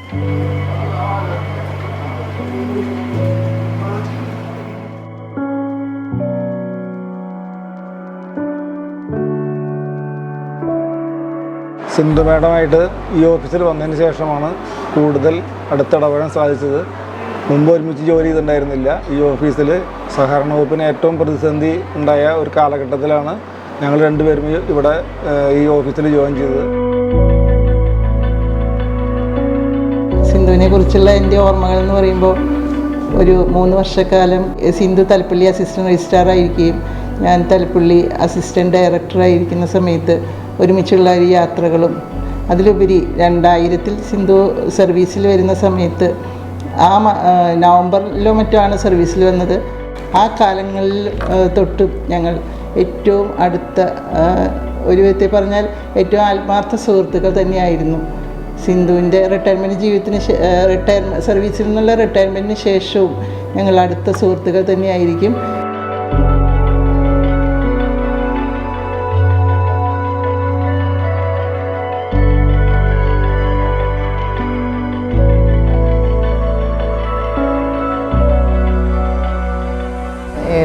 സിന്ധു മാഡമായിട്ട് ഈ ഓഫീസിൽ വന്നതിന് ശേഷമാണ് കൂടുതൽ അടുത്തിടപെടാൻ സാധിച്ചത്. മുമ്പ് ഒരുമിച്ച് ജോലി ചെയ്തിട്ടുണ്ടായിരുന്നില്ല. ഈ ഓഫീസിൽ സഹകരണ വകുപ്പിന് ഏറ്റവും പ്രതിസന്ധി ഉണ്ടായ ഒരു കാലഘട്ടത്തിലാണ് ഞങ്ങൾ രണ്ടുപേരും ഇവിടെ ഈ ഓഫീസിൽ ജോയിൻ ചെയ്തത്. സിന്ധുവിനെ കുറിച്ചുള്ള എൻ്റെ ഓർമ്മകൾ എന്ന് പറയുമ്പോൾ, ഒരു 3 വർഷക്കാലം സിന്ധു തലപ്പള്ളി അസിസ്റ്റൻറ്റ് രജിസ്ട്രാറായിരിക്കുകയും ഞാൻ തലപ്പള്ളി അസിസ്റ്റൻറ്റ് ഡയറക്ടറായിരിക്കുന്ന സമയത്ത് ഒരുമിച്ചുള്ള ഒരു യാത്രകളും, അതിലുപരി 2000-ൽ സിന്ധു സർവീസിൽ വരുന്ന സമയത്ത് നവംബറിലോ മറ്റോ ആണ് സർവീസിൽ വന്നത്. ആ കാലങ്ങളിൽ തൊട്ട് ഞങ്ങൾ ഏറ്റവും അടുത്ത, ഒരു വിധത്തിൽ പറഞ്ഞാൽ ഏറ്റവും ആത്മാർത്ഥ സുഹൃത്തുക്കൾ തന്നെയായിരുന്നു. സിന്ധുവിൻ്റെ റിട്ടയർമെൻറ്റ് സർവീസിൽ നിന്നുള്ള റിട്ടയർമെൻറ്റിന് ശേഷവും ഞങ്ങൾ അടുത്ത സുഹൃത്തുക്കൾ തന്നെയായിരിക്കും.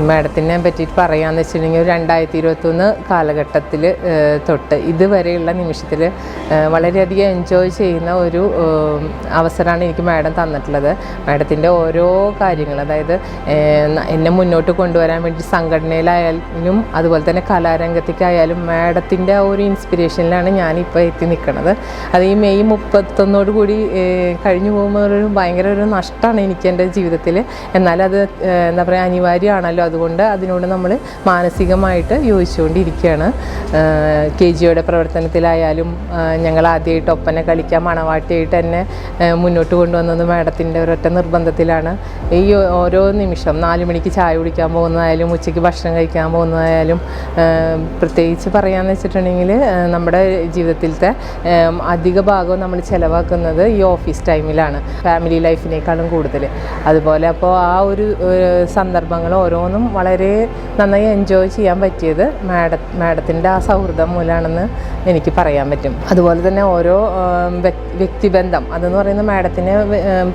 മാഡത്തിനെ പറ്റിയിട്ട് പറയാമെന്ന് വെച്ചിട്ടുണ്ടെങ്കിൽ 2021 കാലഘട്ടത്തിൽ തൊട്ട് ഇതുവരെയുള്ള നിമിഷത്തിൽ വളരെയധികം എൻജോയ് ചെയ്യുന്ന ഒരു അവസരമാണ് എനിക്ക് മാഡം തന്നിട്ടുള്ളത്. മാഡത്തിൻ്റെ ഓരോ കാര്യങ്ങൾ, അതായത് എന്നെ മുന്നോട്ട് കൊണ്ടുവരാൻ വേണ്ടി സംഘടനയിലായാലും അതുപോലെ തന്നെ കലാരംഗത്തേക്കായാലും മാഡത്തിൻ്റെ ആ ഒരു ഇൻസ്പിറേഷനിലാണ് ഞാനിപ്പോൾ എത്തി നിൽക്കുന്നത്. അത് ഈ മെയ് 31 കൂടി കഴിഞ്ഞു പോകുമ്പോൾ ഭയങ്കര ഒരു നഷ്ടമാണ് എനിക്ക് എൻ്റെ ജീവിതത്തിൽ. എന്നാലത് എന്താ പറയുക, അനിവാര്യമാണല്ലോ. അതുകൊണ്ട് അതിനോട് നമ്മൾ മാനസികമായിട്ട് യോജിച്ചുകൊണ്ടിരിക്കുകയാണ്. KGOയുടെ പ്രവർത്തനത്തിലായാലും ഞങ്ങൾ ആദ്യമായിട്ട് ഒപ്പന കളിക്കാൻ മണവാട്ടിയായിട്ട് തന്നെ മുന്നോട്ട് കൊണ്ടുവന്നത് മാഡത്തിൻ്റെ ഒരൊറ്റ നിർബന്ധത്തിലാണ്. ഈ ഓരോ നിമിഷം 4 മണിക്ക് ചായ കുടിക്കാൻ പോകുന്നതായാലും ഉച്ചയ്ക്ക് ഭക്ഷണം കഴിക്കാൻ പോകുന്നതായാലും, പ്രത്യേകിച്ച് പറയാമെന്ന് വെച്ചിട്ടുണ്ടെങ്കിൽ നമ്മുടെ ജീവിതത്തിലത്തെ അധിക ഭാഗവും നമ്മൾ ചിലവാക്കുന്നത് ഈ ഓഫീസ് ടൈമിലാണ്, ഫാമിലി ലൈഫിനേക്കാളും കൂടുതൽ. അതുപോലെ അപ്പോൾ ആ ഒരു സന്ദർഭങ്ങൾ ഓരോന്നും വളരെ നന്നായി എൻജോയ് ചെയ്യാൻ പറ്റിയത് മാഡത്തിൻ്റെ ആ സൗഹൃദം മൂലമാണെന്ന് എനിക്ക് പറയാൻ പറ്റും. അതുപോലെ തന്നെ ഓരോ വ്യക്തിബന്ധം അതെന്ന് പറയുന്നത് മാഡത്തിന്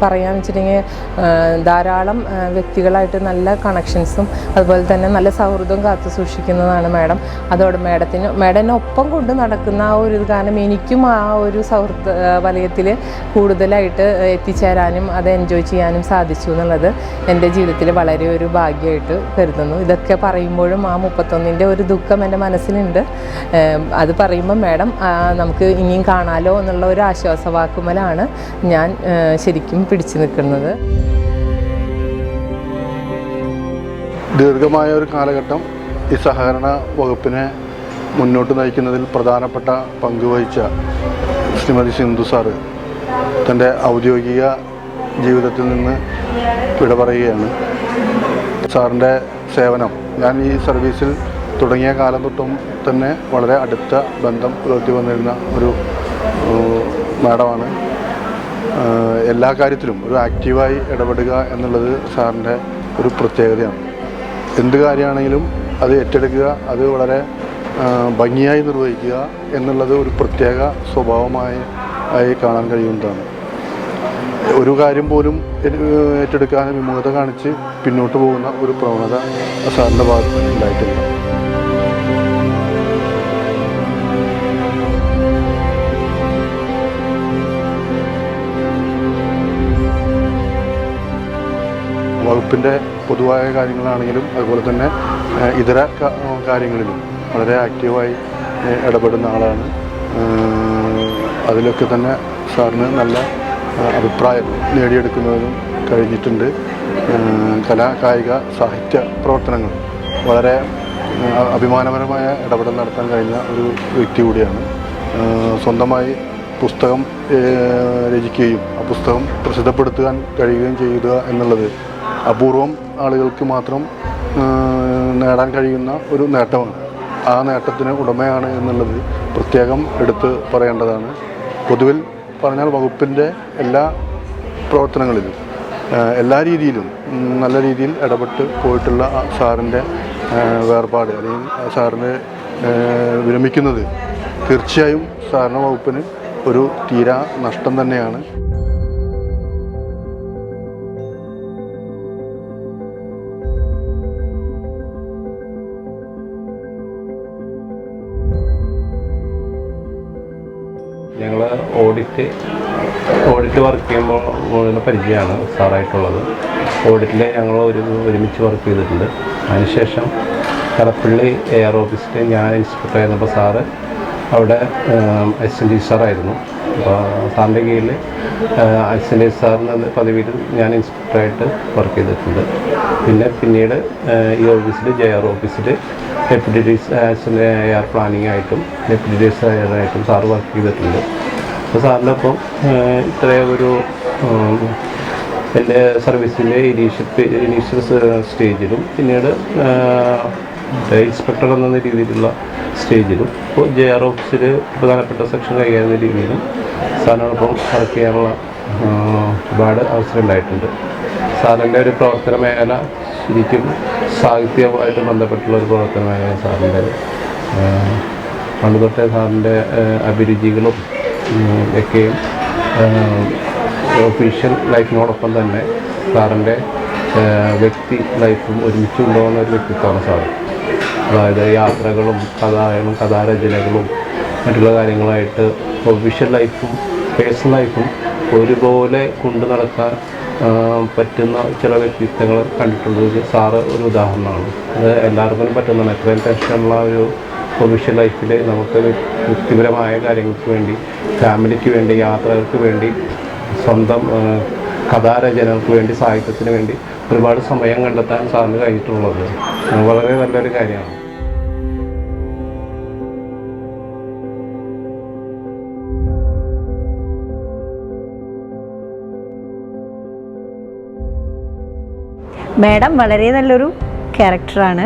പറയാമെന്ന് വെച്ചിട്ടുണ്ടെങ്കിൽ ധാരാളം വ്യക്തികളായിട്ട് നല്ല കണക്ഷൻസും അതുപോലെ തന്നെ നല്ല സൗഹൃദവും കാത്തു സൂക്ഷിക്കുന്നതാണ് മാഡം. അതോടെ മാഡത്തിനെ ഒപ്പം കൊണ്ട് നടക്കുന്ന ആ ഒരു കാരണം എനിക്കും ആ ഒരു സൗഹൃദ വലയത്തിൽ കൂടുതലായിട്ട് എത്തിച്ചേരാനും അത് എൻജോയ് ചെയ്യാനും സാധിച്ചു എന്നുള്ളത് എൻ്റെ ജീവിതത്തിൽ വളരെ ഒരു ഭാഗ്യമായിട്ട് കരുതുന്നു. ഇതൊക്കെ പറയുമ്പോഴും ആ 31-ൻ്റെ ഒരു ദുഃഖം എൻ്റെ മനസ്സിലുണ്ട്. അത് പറയുമ്പോൾ മാഡം നമുക്ക് ഇനിയും കാണാലോ എന്നുള്ള ഒരു ആശ്വാസവാക്കുമലാണ് ഞാൻ ശരിക്കും പിടിച്ചു നിൽക്കുന്നത്. ദീർഘമായ ഒരു കാലഘട്ടം ഈ സഹകരണ വകുപ്പിനെ മുന്നോട്ട് നയിക്കുന്നതിൽ പ്രധാനപ്പെട്ട പങ്കുവഹിച്ച ശ്രീമതി സിന്ധു സാറ് തൻ്റെ ഔദ്യോഗിക ജീവിതത്തിൽ നിന്ന് വിട പറയുകയാണ്. സാറിൻ്റെ സേവനം, ഞാൻ ഈ സർവീസിൽ തുടങ്ങിയ കാലം തൊട്ടും തന്നെ വളരെ അടുത്ത ബന്ധം പുലർത്തി വന്നിരുന്ന ഒരു മാഡമാണ്. എല്ലാ കാര്യത്തിലും ഒരു ആക്റ്റീവായി ഇടപെടുക എന്നുള്ളത് സാറിൻ്റെ ഒരു പ്രത്യേകതയാണ്. എന്ത് കാര്യമാണെങ്കിലും അത് ഏറ്റെടുക്കുക, അത് വളരെ ഭംഗിയായി നിർവഹിക്കുക എന്നുള്ളത് ഒരു പ്രത്യേക സ്വഭാവമായി കാണാൻ കഴിയുന്നതാണ്. ഒരു കാര്യം പോലും ഏറ്റെടുക്കാൻ വിമുഖത കാണിച്ച് പിന്നോട്ട് പോകുന്ന ഒരു പ്രവണത സാറിൻ്റെ ഭാഗത്ത് ഉണ്ടായിട്ടില്ല. വകുപ്പിൻ്റെ പൊതുവായ കാര്യങ്ങളാണെങ്കിലും അതുപോലെ തന്നെ ഇതര കാര്യങ്ങളിലും വളരെ ആക്റ്റീവായി ഇടപെടുന്ന ആളാണ്. അതിലൊക്കെ തന്നെ സാറിന് നല്ല അഭിപ്രായം നേടിയെടുക്കുന്നതിനും കഴിഞ്ഞിട്ടുണ്ട്. കായിക സാഹിത്യ പ്രവർത്തനങ്ങൾ വളരെ അഭിമാനപരമായ ഇടപെടൽ നടത്താൻ കഴിഞ്ഞ ഒരു വ്യക്തി കൂടിയാണ്. സ്വന്തമായി പുസ്തകം രചിക്കുകയും ആ പുസ്തകം പ്രസിദ്ധപ്പെടുത്താൻ കഴിയുകയും ചെയ്യുക എന്നുള്ളത് അപൂർവം ആളുകൾക്ക് മാത്രം നേടാൻ കഴിയുന്ന ഒരു നേട്ടമാണ്. ആ നേട്ടത്തിന് ഉടമയാണ് എന്നുള്ളത് പ്രത്യേകം എടുത്ത് പറയേണ്ടതാണ്. പൊതുവിൽ പറഞ്ഞാൽ വകുപ്പിൻ്റെ എല്ലാ പ്രവർത്തനങ്ങളിലും എല്ലാ രീതിയിലും നല്ല രീതിയിൽ ഇടപെട്ട് പോയിട്ടുള്ള സാറിൻ്റെ വേർപാട് അല്ലെങ്കിൽ സാറിന് വിരമിക്കുന്നത് തീർച്ചയായും സഹകരണ വകുപ്പിന് ഒരു തീരാ നഷ്ടം തന്നെയാണ്. ഞങ്ങൾ ഓഡിറ്റ് വർക്ക് ചെയ്യുമ്പോൾ പരിചയമാണ് സാറായിട്ടുള്ളത്. ഓഡിറ്റിൽ ഞങ്ങൾ ഒരുമിച്ച് വർക്ക് ചെയ്തിട്ടുണ്ട്. അതിനുശേഷം കടപ്പള്ളി എയർ ഓഫീസിൽ ഞാൻ ഇൻസ്പെക്ടർ ആയിരുന്നപ്പോൾ സാറ് അവിടെ അസിസ്റ്റൻ്റ് സാറായിരുന്നു. അപ്പോൾ സാറിൻ്റെ കീഴിൽ അസിസ്റ്റൻ്റ് സാറിന് പദവിയിൽ ഞാൻ ഇൻസ്പെക്ടറായിട്ട് വർക്ക് ചെയ്തിട്ടുണ്ട്. പിന്നീട് ഈ ഓഫീസിൽ JR ഓഫീസിൽ ഡെപ്യൂട്ടി എയർ പ്ലാനിംഗ് ആയിട്ടും ഡെപ്യൂട്ടി ഡിസൈനറായിട്ടും സാറ് വർക്ക് ചെയ്തിട്ടുണ്ട്. അപ്പോൾ സാറിൻ്റെ ഒപ്പം ഇത്രയും ഒരു എൻ്റെ സർവീസിൻ്റെ ഇനീഷ്യൽ സ്റ്റേജിലും പിന്നീട് ഇൻസ്പെക്ടർ എന്ന രീതിയിലുള്ള സ്റ്റേജിലും ഇപ്പോൾ JR ഓഫീസിൽ പ്രധാനപ്പെട്ട സെക്ഷൻ കൈകാര്യം രീതിയിലും സാറിനോടൊപ്പം വർക്ക് ചെയ്യാനുള്ള ഒരുപാട് അവസരം ഉണ്ടായിട്ടുണ്ട്. സാറിൻ്റെ ഒരു പ്രവർത്തന മേഖല ശരിക്കും സാഹിത്യവുമായിട്ട് ബന്ധപ്പെട്ടുള്ള ഒരു പ്രവർത്തന മേഖല സാറിൻ്റെ പണ്ട് തൊട്ടേ സാറിൻ്റെ അഭിരുചികളും ഒക്കെയും ഒഫീഷ്യൽ ലൈഫിനോടൊപ്പം തന്നെ സാറിൻ്റെ വ്യക്തി ലൈഫും ഒരുമിച്ച് കൊണ്ടുപോകുന്ന ഒരു വ്യക്തിത്വമാണ് സാറ്. അതായത് യാത്രകളും കഥാരചനകളും മറ്റുള്ള കാര്യങ്ങളായിട്ട് ഒഫീഷ്യൽ ലൈഫും പേഴ്സണൽ ലൈഫും ഒരുപോലെ കൊണ്ടു നടക്കാൻ പറ്റുന്ന ചില വ്യക്തിത്വങ്ങൾ കണ്ടിട്ടുള്ളത് സാറ് ഒരു ഉദാഹരണമാണ്. അത് എല്ലാവർക്കും പറ്റുന്നതാണ്. എത്രയും ടെൻഷനുള്ള ഒരു ഒഫീഷ്യൽ ലൈഫിൽ നമുക്ക് വ്യക്തിപരമായ കാര്യങ്ങൾക്ക് വേണ്ടി, ഫാമിലിക്ക് വേണ്ടി, യാത്രകൾക്ക് വേണ്ടി, സ്വന്തം കഥാരചനകൾക്ക് വേണ്ടി, സാഹിത്യത്തിന് വേണ്ടി ഒരുപാട് സമയം കണ്ടെത്താൻ സാറിന് കഴിഞ്ഞിട്ടുള്ളത് വളരെ നല്ലൊരു കാര്യമാണ്. മാഡം വളരെ നല്ലൊരു ക്യാരക്ടറാണ്.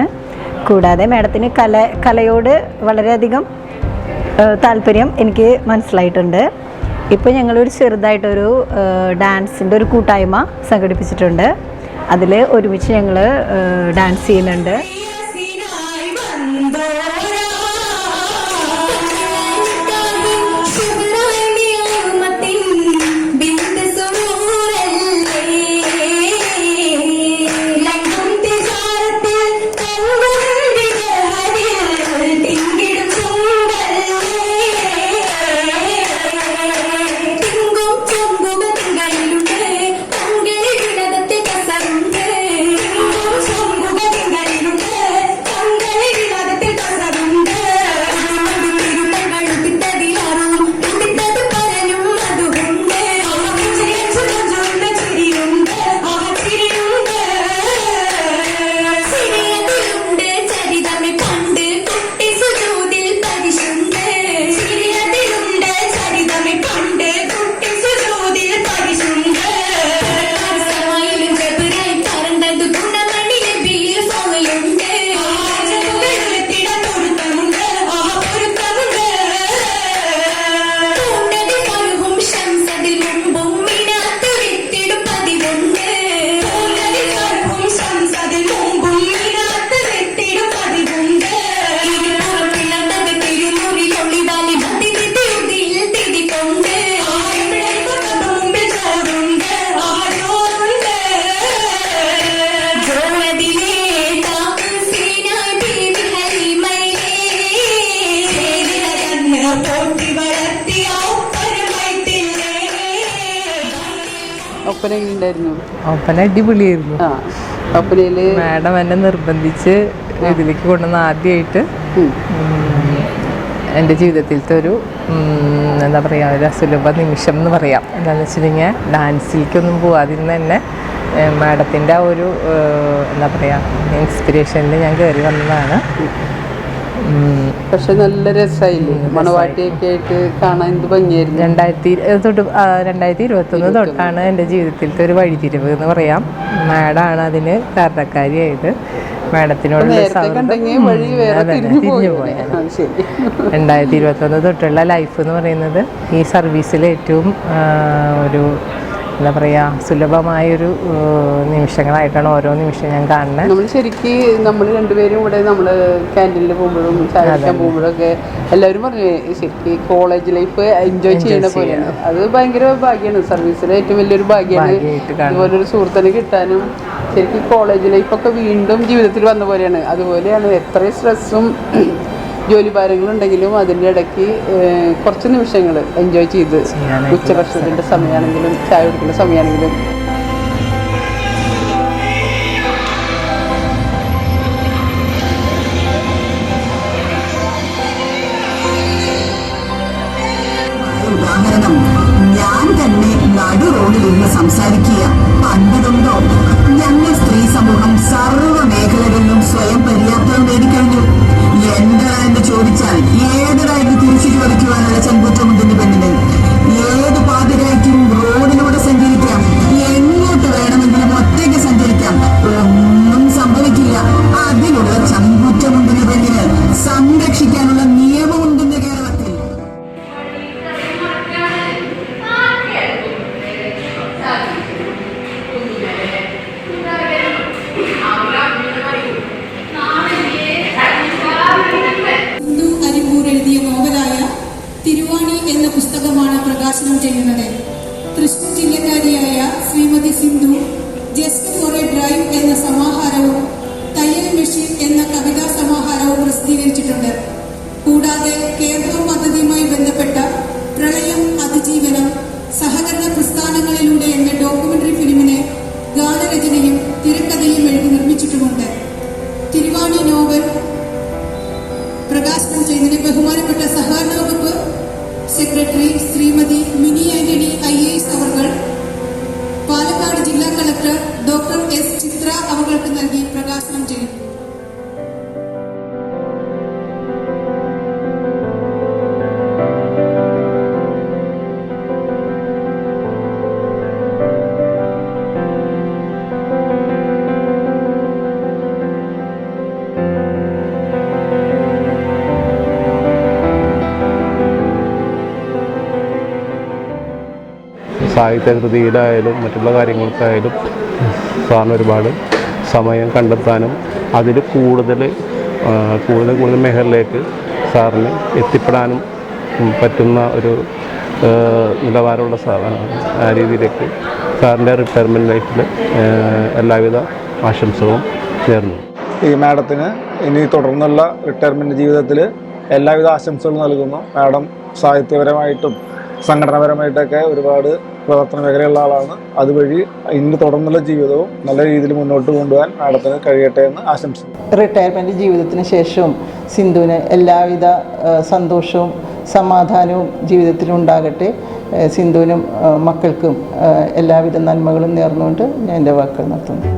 കൂടാതെ മാഡത്തിന് കലയോട് വളരെയധികം താല്പര്യം എനിക്ക് മനസ്സിലായിട്ടുണ്ട്. ഇപ്പോൾ ഞങ്ങളൊരു ചെറുതായിട്ടൊരു ഡാൻസിൻ്റെ ഒരു കൂട്ടായ്മ സംഘടിപ്പിച്ചിട്ടുണ്ട്. അതിൽ ഒരുമിച്ച് ഞങ്ങൾ ഡാൻസ് ചെയ്യുന്നുണ്ട്. ഒപ്പന അടിപൊളിയായിരുന്നു. മാഡം എന്നെ നിർബന്ധിച്ച് ഇതിലേക്ക് കൊണ്ടുവന്ന ആദ്യമായിട്ട് എൻ്റെ ജീവിതത്തിലത്തെ ഒരു എന്താ പറയുക, ഒരു അസുലഭ നിമിഷം എന്ന് പറയാം. എന്താണെന്ന് വെച്ചിട്ടുണ്ടെങ്കിൽ ഡാൻസിലേക്കൊന്നും പോവാതിരുന്ന് തന്നെ മാഡത്തിൻ്റെ ആ ഒരു എന്താ പറയുക ഇൻസ്പിറേഷനിൽ ഞാൻ കയറി വന്നതാണ്. പക്ഷെ നല്ല രസമായില്ലേ, മണവാട്ടിയൊക്കെ ആയിട്ട് കാണാൻ എന്ത് ഭംഗിയായിരുന്നു. 2021 തൊട്ടാണ് എൻ്റെ ജീവിതത്തിലത്തെ ഒരു വഴിത്തിരിവ് എന്ന് പറയാം. മാഡാണ് അതിന് കാരണക്കാരിയായത്. മാഡത്തിനോട് തിരിഞ്ഞു പോയാൽ 2021 തൊട്ടുള്ള ലൈഫ് എന്ന് പറയുന്നത് ഈ സർവീസിൽ ഏറ്റവും ഒരു എന്താ പറയുക സുലഭമായൊരു നിമിഷങ്ങളായിട്ടാണ് ഓരോ നിമിഷം ഞാൻ കാണുന്നത്. നമ്മൾ ശരിക്കും നമ്മൾ രണ്ടുപേരും ഇവിടെ നമ്മൾ ക്യാൻറ്റീനിൽ പോകുമ്പോഴും ചായ കുടിക്കാൻ പോകുമ്പോഴൊക്കെ എല്ലാവരും പറഞ്ഞു ശരിക്കും കോളേജ് ലൈഫ് എൻജോയ് ചെയ്യുന്ന പോലെയാണ്. അത് ഭയങ്കര ഭാഗ്യമാണ്, സർവീസിലെ ഏറ്റവും വലിയൊരു ഭാഗ്യമാണ് അതുപോലൊരു സുഹൃത്തിനെ കിട്ടാനും. ശരിക്കും കോളേജ് ലൈഫൊക്കെ വീണ്ടും ജീവിതത്തിൽ വന്ന പോലെയാണ്. അതുപോലെയാണ് എത്ര സ്ട്രെസ്സും ജോലി ഭാരങ്ങളുണ്ടെങ്കിലും അതിൻ്റെ ഇടയ്ക്ക് കുറച്ച് നിമിഷങ്ങൾ എൻജോയ് ചെയ്ത് ഉച്ചഭക്ഷണത്തിൻ്റെ സമയമാണെങ്കിലും ചായ കുടിക്കുന്ന സമയമാണെങ്കിലും ഉദാഹരണം ഞാൻ തന്നെ നടു റോഡിൽ നിന്ന് സംസാരിക്കുക കണ്ടതുണ്ടോ? ഞങ്ങൾ സ്ത്രീ സമൂഹം സർവ്വ മേഖലകളിലും സ്വയം പര്യാപ്തം നേടിക്കഴിഞ്ഞു. എന്താ എന്ന് ചോദിച്ചാൽ ഏതൊരായിട്ട് തിരിച്ചു ചോദിക്കുവാനുള്ള ചങ്കൂറ്റമുണ്ടെന്ന് പെണ്ണിന്. ഏത് പാതിരായ്ക്കും റോഡിലൂടെ സഞ്ചരിക്കാം, എങ്ങോട്ട് വേണമെങ്കിലും ഒറ്റയ്ക്ക് സഞ്ചരിക്കാം, ഒന്നും സംഭവിക്കില്ല. അതിനുള്ള ചങ്കൂറ്റമുണ്ടെന്ന് പെണ്ണിന് സംരക്ഷിക്കാനുള്ള നിയമമുണ്ടെന്ന് കേരളത്തിൽ. എഴുതിയ നോവലായ തിരുവാണി എന്ന പുസ്തകമാണ് പ്രകാശനം ചെയ്യുന്നത്. തൃശൂർ ജില്ലക്കാരിയായ Shrimati Sindhu just for a drive എന്ന സമാഹാരവും തയ്യൽ മെഷീൻ എന്ന കവിതാ സമാഹാരവും പ്രസിദ്ധീകരിച്ചിട്ടുണ്ട്. കൂടാതെ കെയർ ഹോം പദ്ധതിയുമായി ബന്ധപ്പെട്ട പ്രളയം, അതിജീവനം, സഹകരണ പ്രസ്ഥാനങ്ങളിലൂടെ എന്ന ഡോക്യുമെന്ററി ഫിലിമിനെ ഗാനരചനയും തിരക്കഥയും എഴുതി നിർമ്മിച്ചിട്ടുമുണ്ട്. തിരുവാണി നോവൽ പ്രകാശനം ചെയ്തതിന് ബഹുമാനപ്പെട്ട സഹകരണ വകുപ്പ് secretary Shrimati mini Antony IAS അവർ പാലക്കാട് ജില്ലാ കളക്ടർ ഡോക്ടർ S ചിത്ര അവർക്ക് നൽകി പ്രകാശനം ചെയ്തു. സാഹിത്യകൃതിയിലായാലും മറ്റുള്ള കാര്യങ്ങൾക്കായാലും സാറിന് ഒരുപാട് സമയം കണ്ടെത്താനും അതിൽ കൂടുതൽ മേഖലയിലേക്ക് സാറിന് എത്തിപ്പെടാനും പറ്റുന്ന ഒരു നിലവാരമുള്ള സാറാണ്. ആ രീതിയിലേക്ക് സാറിൻ്റെ റിട്ടയർമെൻറ്റ് ലൈഫിൽ എല്ലാവിധ ആശംസകളും നേർന്നു. ഈ മാഡത്തിന് ഇനി തുടർന്നുള്ള റിട്ടയർമെൻറ്റ് ജീവിതത്തിൽ എല്ലാവിധ ആശംസകളും നൽകുന്നു. മാഡം സാഹിത്യപരമായിട്ടും സംഘടനാപരമായിട്ടൊക്കെ ഒരുപാട് പ്രവർത്തന മേഖലയുള്ള ആളാണ്. അതുവഴി ഇനി തുടർന്നുള്ള ജീവിതവും നല്ല രീതിയിൽ മുന്നോട്ട് കൊണ്ടുപോകാൻ മാഡത്തിന് കഴിയട്ടെ എന്ന് ആശംസിക്കുന്നു. റിട്ടയർമെൻറ്റ് ജീവിതത്തിന് ശേഷവും സിന്ധുവിന് എല്ലാവിധ സന്തോഷവും സമാധാനവും ജീവിതത്തിലുണ്ടാകട്ടെ. സിന്ധുവിനും മക്കൾക്കും എല്ലാവിധ നന്മകളും നേർന്നുകൊണ്ട് ഞാൻ എൻ്റെ വാക്കുകൾ നിർത്തുന്നു.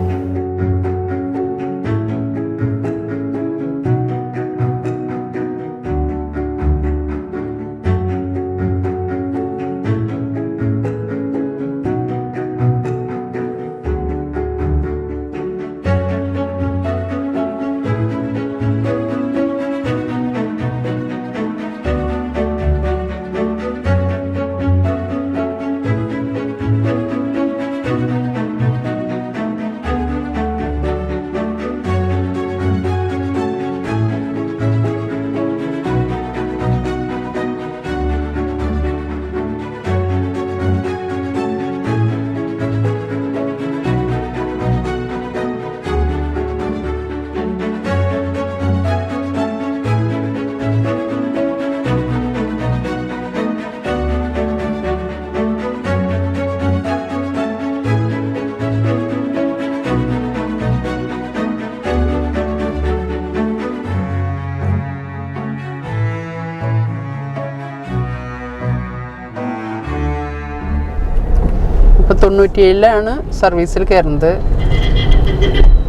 ഇപ്പോൾ 97-ലാണ് സർവീസിൽ കയറുന്നത്.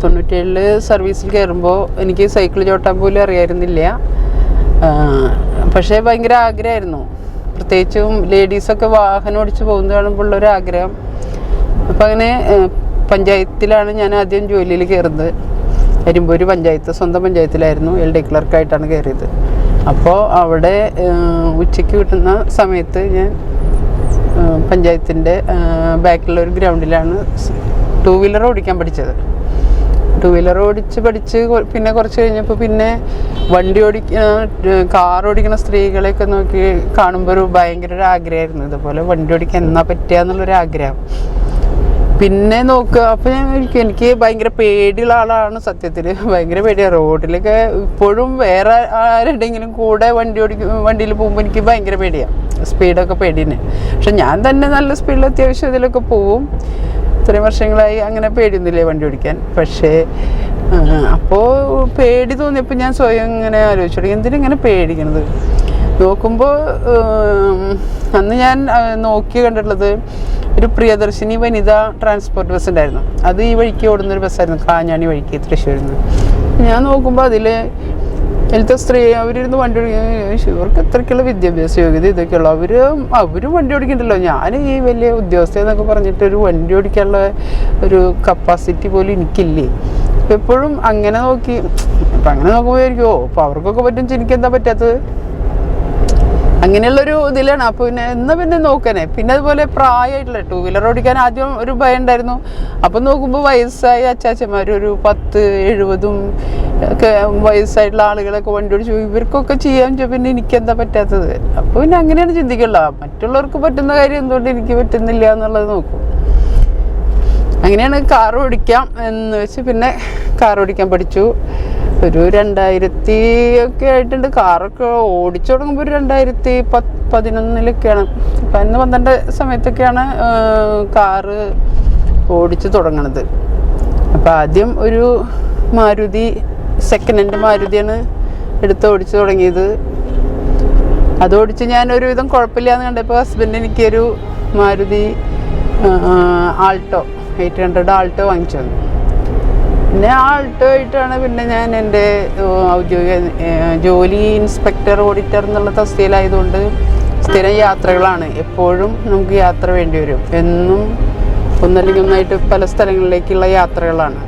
97 സർവീസിൽ കയറുമ്പോൾ എനിക്ക് സൈക്കിൾ ചോട്ടാൻ പോലും അറിയായിരുന്നില്ല. പക്ഷേ ഭയങ്കര ആഗ്രഹമായിരുന്നു. പ്രത്യേകിച്ചും ലേഡീസൊക്കെ വാഹനം ഓടിച്ച് പോകുന്നത് കാണുമ്പോൾ ഉള്ളൊരാഗ്രഹം. അപ്പം അങ്ങനെ പഞ്ചായത്തിലാണ് ഞാൻ ആദ്യം ജോലിയിൽ കയറുന്നത്. അരിമ്പൂര് പഞ്ചായത്ത്, സ്വന്തം പഞ്ചായത്തിലായിരുന്നു. LD ക്ലർക്കായിട്ടാണ് കയറിയത്. അപ്പോൾ അവിടെ ഉച്ചയ്ക്ക് കിട്ടുന്ന സമയത്ത് ഞാൻ പഞ്ചായത്തിൻ്റെ ബാക്കിലുള്ള ഒരു ഗ്രൗണ്ടിലാണ് 2 വീലർ ഓടിക്കാൻ പഠിച്ചത്. 2 വീലർ പഠിച്ച് പിന്നെ കുറച്ച് കഴിഞ്ഞപ്പോൾ പിന്നെ കാർ ഓടിക്കുന്ന സ്ത്രീകളെയൊക്കെ നോക്കി കാണുമ്പോൾ ഭയങ്കര ഒരു ആഗ്രഹമായിരുന്നു. ഇതുപോലെ വണ്ടി ഓടിക്കാൻ എന്നാ പറ്റുക എന്നുള്ളൊരാഗ്രഹം. പിന്നെ നോക്കുക. അപ്പം എനിക്ക് ഭയങ്കര പേടിയുള്ള ആളാണ് സത്യത്തിൽ. ഭയങ്കര പേടിയാണ്. റോഡിലൊക്കെ ഇപ്പോഴും വേറെ ആരുടെങ്കിലും കൂടെ വണ്ടിയിൽ പോകുമ്പോൾ എനിക്ക് ഭയങ്കര പേടിയാണ്. സ്പീഡൊക്കെ പേടിയാണ്. പക്ഷെ ഞാൻ തന്നെ നല്ല സ്പീഡിൽ അത്യാവശ്യം ഇതിലൊക്കെ പോവും. ഇത്രയും വർഷങ്ങളായി അങ്ങനെ പേടിയൊന്നുമില്ലേ വണ്ടി ഓടിക്കാൻ. പക്ഷേ അപ്പോൾ പേടി തോന്നിയപ്പോൾ ഞാൻ സ്വയം ഇങ്ങനെ ആലോചിച്ചു തുടങ്ങി, എന്തിനിങ്ങനെ പേടിക്കണത്. നോക്കുമ്പോൾ അന്ന് ഞാൻ നോക്കി കണ്ടിട്ടുള്ളത് ഒരു പ്രിയദർശിനി വനിതാ ട്രാൻസ്പോർട്ട് ബസ് ഉണ്ടായിരുന്നു. അത് ഈ വഴിക്ക് ഓടുന്നൊരു ബസ്സായിരുന്നു, കാഞ്ഞാണി വഴിക്ക് തൃശ്ശൂരിൽ നിന്ന്. ഞാൻ നോക്കുമ്പോൾ അതിൽ അതിലത്തെ സ്ത്രീ അവരിരുന്ന് വണ്ടി ഓടിക്കുക. ഇവർക്ക് എത്രയ്ക്കുള്ള വിദ്യാഭ്യാസ യോഗ്യത ഇതൊക്കെയുള്ളൂ. അവരും വണ്ടി ഓടിക്കണ്ടല്ലോ. ഞാൻ ഈ വലിയ ഉദ്യോഗസ്ഥ എന്നൊക്കെ പറഞ്ഞിട്ട് ഒരു വണ്ടി ഓടിക്കാനുള്ള ഒരു കപ്പാസിറ്റി പോലും എനിക്കില്ലേ. എപ്പോഴും അങ്ങനെ നോക്കി. അപ്പം അങ്ങനെ നോക്കുമ്പോൾ ആയിരിക്കും അപ്പോൾ അവർക്കൊക്കെ പറ്റും, എനിക്കെന്താ പറ്റാത്തത്, അങ്ങനെയുള്ളൊരു ഇതിലാണ്. അപ്പോൾ പിന്നെ നോക്കാനേ. പിന്നെ അതുപോലെ പ്രായമായിട്ടില്ല 2 വീലർ ഓടിക്കാൻ ആദ്യം ഒരു ഭയം ഉണ്ടായിരുന്നു. അപ്പം നോക്കുമ്പോൾ വയസ്സായ അച്ചാച്ചന്മാർ ഒരു 10-70 ഒക്കെ വയസ്സായിട്ടുള്ള ആളുകളൊക്കെ വണ്ടി ഓടിച്ചു. ഇവർക്കൊക്കെ ചെയ്യാൻ പിന്നെ എനിക്കെന്താ പറ്റാത്തത്. അപ്പോൾ പിന്നെ അങ്ങനെയാണ് ചിന്തിക്കുള്ളൂ. മറ്റുള്ളവർക്ക് പറ്റുന്ന കാര്യം എന്തുകൊണ്ട് എനിക്ക് പറ്റുന്നില്ല എന്നുള്ളത് നോക്കും. അങ്ങനെയാണ് കാർ ഓടിക്കാം എന്ന് വെച്ച് പിന്നെ കാർ ഓടിക്കാൻ പഠിച്ചു. ഒരു 2000 ഒക്കെ ആയിട്ടുണ്ട്. കാറൊക്കെ ഓടിച്ചു തുടങ്ങുമ്പോൾ ഒരു 2011-ലൊക്കെയാണ്. അപ്പം അന്ന് 12 സമയത്തൊക്കെയാണ് കാറ് ഓടിച്ചു തുടങ്ങണത്. അപ്പം ആദ്യം ഒരു മാരുതി, സെക്കൻഡ് ഹാൻഡ് മാരുതിയാണ് ഓടിച്ചു തുടങ്ങിയത്. അതോടിച്ച് ഞാൻ ഒരുവിധം കുഴപ്പമില്ലാന്ന് കണ്ടപ്പോൾ ഹസ്ബൻഡ് എനിക്കൊരു മാരുതി ആൾട്ടോ 800 ആൾട്ടോ വാങ്ങിച്ചു തന്നു. പിന്നെ ആൾട്ടോ ആയിട്ടാണ് പിന്നെ ഞാൻ എൻ്റെ ഔദ്യോഗിക ജോലി ഇൻസ്പെക്ടർ ഓഡിറ്റർ എന്നുള്ള തസ്തികയിലായതുകൊണ്ട് സ്ഥിരം യാത്രകളാണ്. എപ്പോഴും നമുക്ക് യാത്ര വേണ്ടി വരും. എന്നും ഒന്നല്ലെങ്കിൽ ഒന്നായിട്ട് പല സ്ഥലങ്ങളിലേക്കുള്ള യാത്രകളാണ്.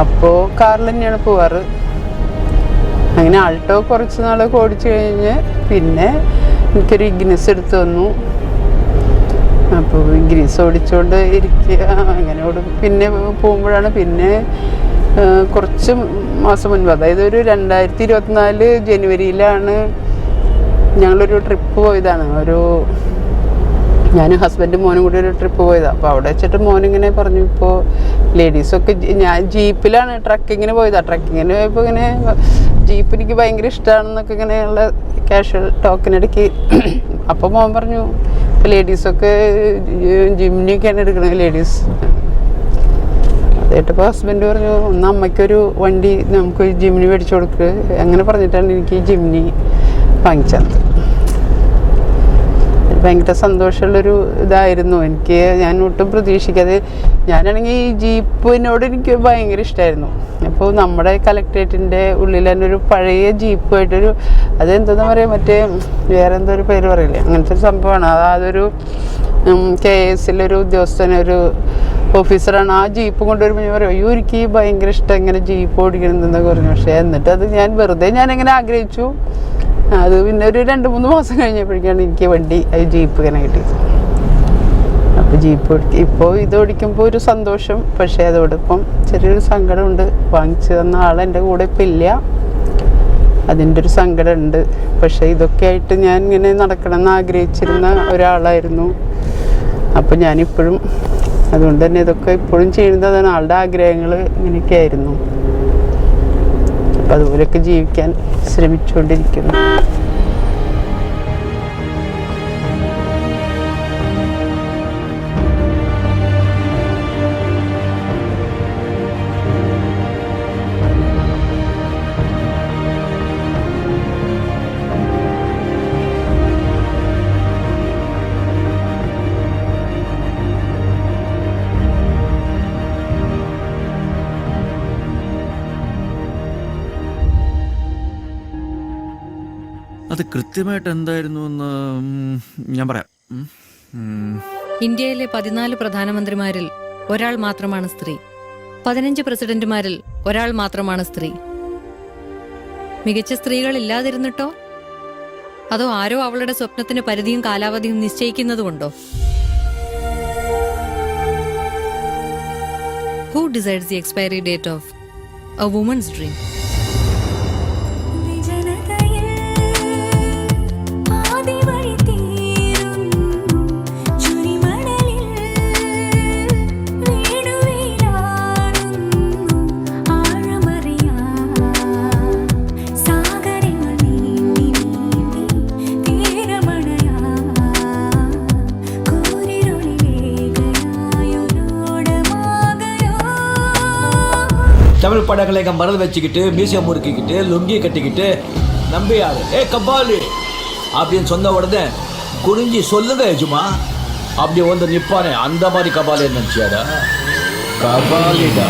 അപ്പോൾ കാറിൽ തന്നെയാണ് പോവാറ്. അങ്ങനെ ആൾട്ടോ കുറച്ച് നാളൊക്കെ ഓടിച്ചു കഴിഞ്ഞ് പിന്നെ എനിക്കൊരു ഇഗ്നിസ് എടുത്തു തന്നു. അപ്പോൾ ഇഗ്നിസ് ഓടിച്ചുകൊണ്ട് ഇരിക്കുക. അങ്ങനെ പിന്നെ പോകുമ്പോഴാണ് പിന്നെ കുറച്ച് മാസം മുൻപ്, അതായത് ഒരു 2024 ജനുവരിയിലാണ് ഞങ്ങളൊരു ട്രിപ്പ് പോയതാണ്. ഞാനും ഹസ്ബൻഡും മോനും കൂടി ഒരു ട്രിപ്പ് പോയതാണ്. അപ്പോൾ അവിടെ വെച്ചിട്ട് മോനിങ്ങനെ പറഞ്ഞു, ഇപ്പോൾ ലേഡീസൊക്കെ ഞാൻ ജീപ്പിലാണ് ട്രക്കിങ്ങിന് പോയതാണ്. ട്രക്കിങ്ങിന് പോയപ്പോൾ ഇങ്ങനെ ജീപ്പ് എനിക്ക് ഭയങ്കര ഇഷ്ടമാണെന്നൊക്കെ ഇങ്ങനെയുള്ള കാഷ്വൽ ടോക്കിനിടയ്ക്ക് അപ്പോൾ മോൻ പറഞ്ഞു, ഇപ്പോൾ ലേഡീസൊക്കെ ജിമ്നിയൊക്കെയാണ് എടുക്കണത് ലേഡീസ്. അതേട്ടപ്പോൾ ഹസ്ബൻഡ് പറഞ്ഞു, ഒന്ന് അമ്മയ്ക്കൊരു വണ്ടി നമുക്ക് ജിമ്നി മേടിച്ചു കൊടുക്കുക. അങ്ങനെ പറഞ്ഞിട്ടാണ് എനിക്ക് ഈ ജിമ്നി വാങ്ങിച്ചത്. ഭയങ്കര സന്തോഷമുള്ളൊരു ഇതായിരുന്നു എനിക്ക്. ഞാൻ ഒട്ടും പ്രതീക്ഷിക്കാതെ, ഞാനാണെങ്കിൽ ഈ ജീപ്പിനോട് എനിക്ക് ഭയങ്കര ഇഷ്ടമായിരുന്നു. അപ്പോൾ നമ്മുടെ കലക്ട്രേറ്റിൻ്റെ ഉള്ളിൽ തന്നെ ഒരു പഴയ ജീപ്പായിട്ടൊരു, അതെന്താണെന്ന് പറയാം, മറ്റേ വേറെ എന്തോ ഒരു പേര് പറയില്ലേ, അങ്ങനത്തെ ഒരു സംഭവമാണ്. അതൊരു KS-ലൊരു ഉദ്യോഗസ്ഥനൊരു ഓഫീസറാണ്. ആ ജീപ്പ് കൊണ്ടുവരുമ്പോൾ ഞാൻ പറയും, അയ്യോ എനിക്ക് ഭയങ്കര ഇഷ്ടം ഇങ്ങനെ ജീപ്പ് ഓടിക്കണമെന്നൊക്കെ പറഞ്ഞു. പക്ഷേ എന്നിട്ട് അത് ഞാനിങ്ങനെ ആഗ്രഹിച്ചു. അത് പിന്നെ ഒരു 2-3 മാസം കഴിഞ്ഞപ്പോഴേക്കാണ് എനിക്ക് ജീപ്പ് ഇങ്ങനെ കിട്ടിയത്. അപ്പോൾ ജീപ്പ് ഇപ്പോൾ ഇത് ഓടിക്കുമ്പോൾ ഒരു സന്തോഷം, പക്ഷേ അതോടൊപ്പം ചെറിയൊരു സങ്കടമുണ്ട്. വാങ്ങിച്ചു തന്ന ആളെൻ്റെ കൂടെ ഇപ്പം ഇല്ല, അതിൻ്റെ ഒരു സങ്കടമുണ്ട്. പക്ഷേ ഇതൊക്കെ ആയിട്ട് ഞാൻ ഇങ്ങനെ നടക്കണമെന്ന് ആഗ്രഹിച്ചിരുന്ന ഒരാളായിരുന്നു. അപ്പോൾ ഞാനിപ്പോഴും അതുകൊണ്ട് തന്നെ ഇതൊക്കെ ഇപ്പോഴും ചെയ്യുന്നതാണ്. ആളുടെ ആഗ്രഹങ്ങൾ ഇങ്ങനെയൊക്കെ ആയിരുന്നു. അപ്പം അതുപോലെയൊക്കെ ജീവിക്കാൻ ശ്രമിച്ചുകൊണ്ടിരിക്കുന്നു. അത് കൃത്യമായിട്ട് എന്തായിരുന്നു എന്ന് ഞാൻ പറയാം. ഇന്ത്യയിലെ 14 പ്രധാനമന്ത്രിമാരിൽ ഒരാൾ മാത്രമാണ് സ്ത്രീ. 15 പ്രസിഡന്റുമാരിൽ ഒരാൾ മാത്രമാണ് സ്ത്രീ. മികച്ച സ്ത്രീകൾ ഇല്ലാതിരുന്നിട്ടോ? അതോ ആരോ അവളുടെ സ്വപ്നത്തിന് പരിധിയും കാലാവധിയും നിശ്ചയിക്കുന്നതുകൊണ്ടോ? Who decides the expiry date of a woman's dream? Tamil படங்களை எங்க மறந்து வச்சுக்கிட்டு மியூசியம் முறுக்கிக்கிட்டு லுங்கி கட்டிக்கிட்டு நம்பியாரு கபாலி அப்படின்னு சொன்ன உடனே குனிஞ்சி சொல்லுங்க எஜுமா அப்படி வந்து நிப்பானே அந்த மாதிரி கபாலி நினைச்சியாடா கபாலிடா